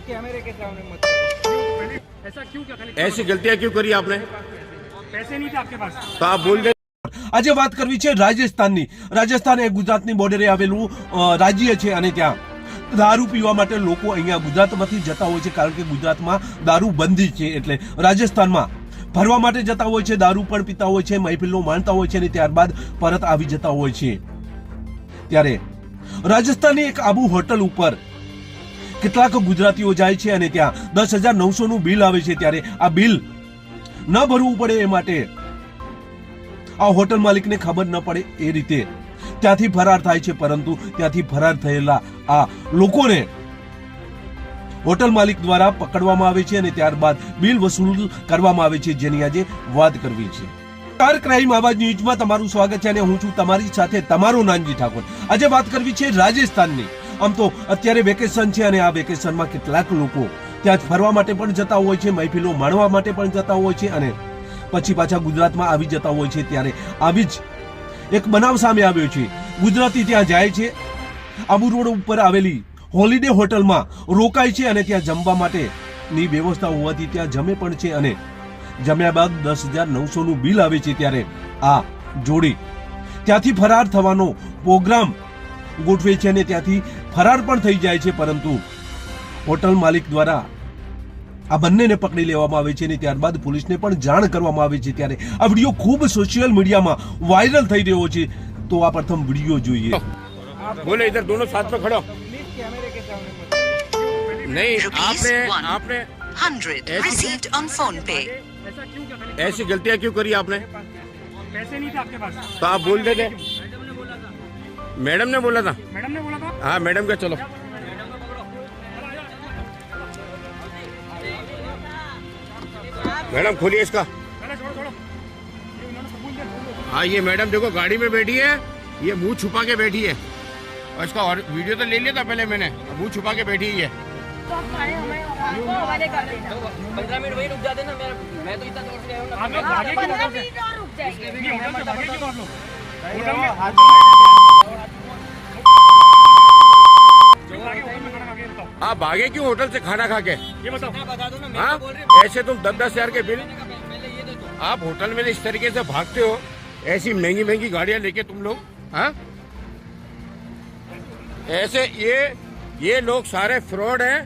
कैमरे के सामने मत करो। ऐसा क्यों क्या? खाली ऐसी गलतियां क्यों करी आपने? पैसे नहीं थे आपके पास? तो आप बोल दे। આજે વાત કરવી છે રાજસ્થાનની। રાજસ્થાન એ ગુજરાતની બોર્ડરે આવેલું રાજ્ય છે અને ત્યાં દારૂ પીવા માટે લોકો અહીંયા ગુજરાતમાંથી જતા હોય છે, કારણ કે ગુજરાતમાં દારૂ બંધી છે, એટલે રાજસ્થાનમાં ફરવા માટે જતા હોય છે, દારૂ પણ પીતા હોય છે, મહેફિલો માણતા હોય છે અને ત્યારબાદ પરત આવી જતા હોય છે। ત્યારે રાજસ્થાનની એક આબુ હોટલ ઉપર કેટલાક ગુજરાતીઓ જાય છે અને ત્યાં 10,900નું બિલ આવે છે। ત્યારે આ બિલ ન ભરવું પડે એ માટે આ હોટલ માલિકને ખબર ન પડે એ રીતે ત્યાંથી ફરાર થાય છે, પરંતુ ત્યાંથી ફરાર થયેલા આ લોકોને હોટલ માલિક દ્વારા પકડવામાં આવે છે અને ત્યારબાદ બિલ વસૂલ કરવામાં આવે છે, જેની આજે વાત કરવી છે। સ્ટાર ક્રાઇમ આવાજ ન્યૂઝમાં તમારું સ્વાગત છે અને હું છું તમારી સાથે તમારો નાનજી ઠાકોર। આજે વાત કરવી છે રાજસ્થાનની। આમ તો અત્યારે વેકેશન છે અને આ વેકેશનમાં કેટલાક લોકો ત્યાં ફરવા માટે પણ જતા હોય છે, મહેફિલો માણવા માટે પણ જતા હોય છે અને પછી પાછા ગુજરાતમાં આવી જતા હોય છે। ત્યારે આવી જ એક બનાવ સામે આવ્યો છે। ગુજરાતી ત્યાં જાય છે, આબુ રોડ ઉપર આવેલી હોલિડે હોટલમાં રોકાય છે અને ત્યાં જમવા માટેની વ્યવસ્થા હોવાથી ત્યાં જમે પણ છે અને જમ્યા બાદ 10,900નું બિલ આવે છે। ત્યારે આ જોડી ત્યાંથી ફરાર થવાનો પ્રોગ્રામ ગોઠવે છે અને ત્યાંથી ફરાર પણ થઈ જાય છે, પરંતુ હોટલ માલિક દ્વારા આ બંનેને પકડી લેવામાં આવે છે અને ત્યારબાદ પોલીસને પણ જાણ કરવામાં આવે છે। ત્યારે આ વિડીયો ખૂબ સોશિયલ મીડિયામાં વાયરલ થઈ રહ્યો છે, તો આ પ્રથમ વિડીયો જોઈએ। बोले इधर दोनों साथ में खड़ो। प्लीज कैमरे के सामने मत करो। नहीं, आपने ₹1 आपने 100 received on phone pay. ऐसा क्यों क्या? खाली ऐसी गलतियां क्यों करी आपने? पैसे नहीं थे आपके पास? तो आप बोल देते। मैडम ने बोला था। मैडम ने बोला था? हाँ, मैडम का चलो। मैडम खोलिए इसका। पहले छोड़ो छोड़ो, ये उन्होंने कबूल किया। हाँ, ये मैडम देखो गाड़ी में बैठी है, ये मुंह छुपा के बैठी है और इसका और वीडियो तो ले लिया था पहले मैंने, मुंह छुपा के बैठी ही है। तो आप खाने हमें हवाले कर देना। 15 मिनट वही रुक जाते ना, मैं तो इतना दूर से आया हूँ ना। आप लोग भागे क्यों? 15 होटल से? मिनट और रुक जाएंगे। नहीं, होटल से भागे क्यों आप लोग? होटल में हाथ क्यों भागे? होटल में खाना खा के बताओ। आप भागे क्यों होटल से खाना खा के? ये बताओ। बता दो ना, मैं हाँ, तो बोल रही ऐसे तुम 10-10 हजार के बिल पहले ये दे दो। आप होटल में इस तरीके से भागते हो, ऐसी महंगी महंगी गाड़ियां लेके तुम लोग। हाँ, ऐसे ये लोग सारे फ्रॉड हैं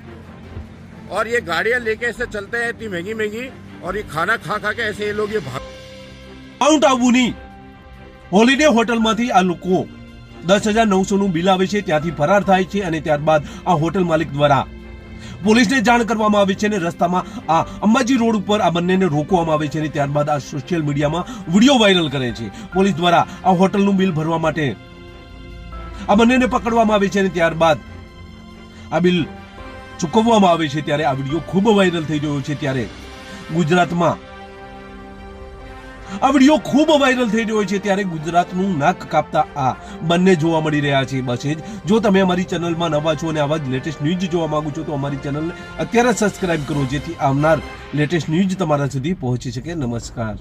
और ये गाड़ियां लेके ऐसे चलते हैं इतनी महंगी महंगी, और ये खाना खा खा के ऐसे ये लोग ये भाग। માઉન્ટ આબુની હોલિડે હોટલમાંથી આ લોકો 10,900નું બિલ આવે છે, ત્યાંથી ફરાર થાય છે અને ત્યારબાદ આ હોટલ માલિક દ્વારા પોલીસને જાણ કરવામાં આવે છે અને રસ્તામાં આ અંબાજી રોડ ઉપર આ બંનેને રોકવામાં આવે છે અને ત્યારબાદ આ સોશિયલ મીડિયામાં વિડીયો વાયરલ કરે છે। પોલીસ દ્વારા આ હોટલનું બિલ ભરવા માટે આ બંનેને પકડવામાં આવે છે અને ત્યારબાદ આ બિલ ચૂકવવામાં આવે છે। ત્યારે આ વિડીયો ખૂબ વાયરલ થઈ રહ્યો છે। ત્યારે ગુજરાતમાં આ વિડીયો ખૂબ વાયરલ થઈ રહ્યો છે। ત્યારે ગુજરાતનું નાક કાપતા આ બંને જોવા મળી રહ્યા છે। બસ એ જ, જો તમે અમારી ચેનલમાં નવા છો અને આવા જ લેટેસ્ટ ન્યૂઝ જોવા માંગો છો તો અમારી ચેનલને અત્યારે સબસ્ક્રાઇબ કરો, જેથી આવનાર લેટેસ્ટ ન્યૂઝ તમારા સુધી પહોંચી શકે। નમસ્કાર।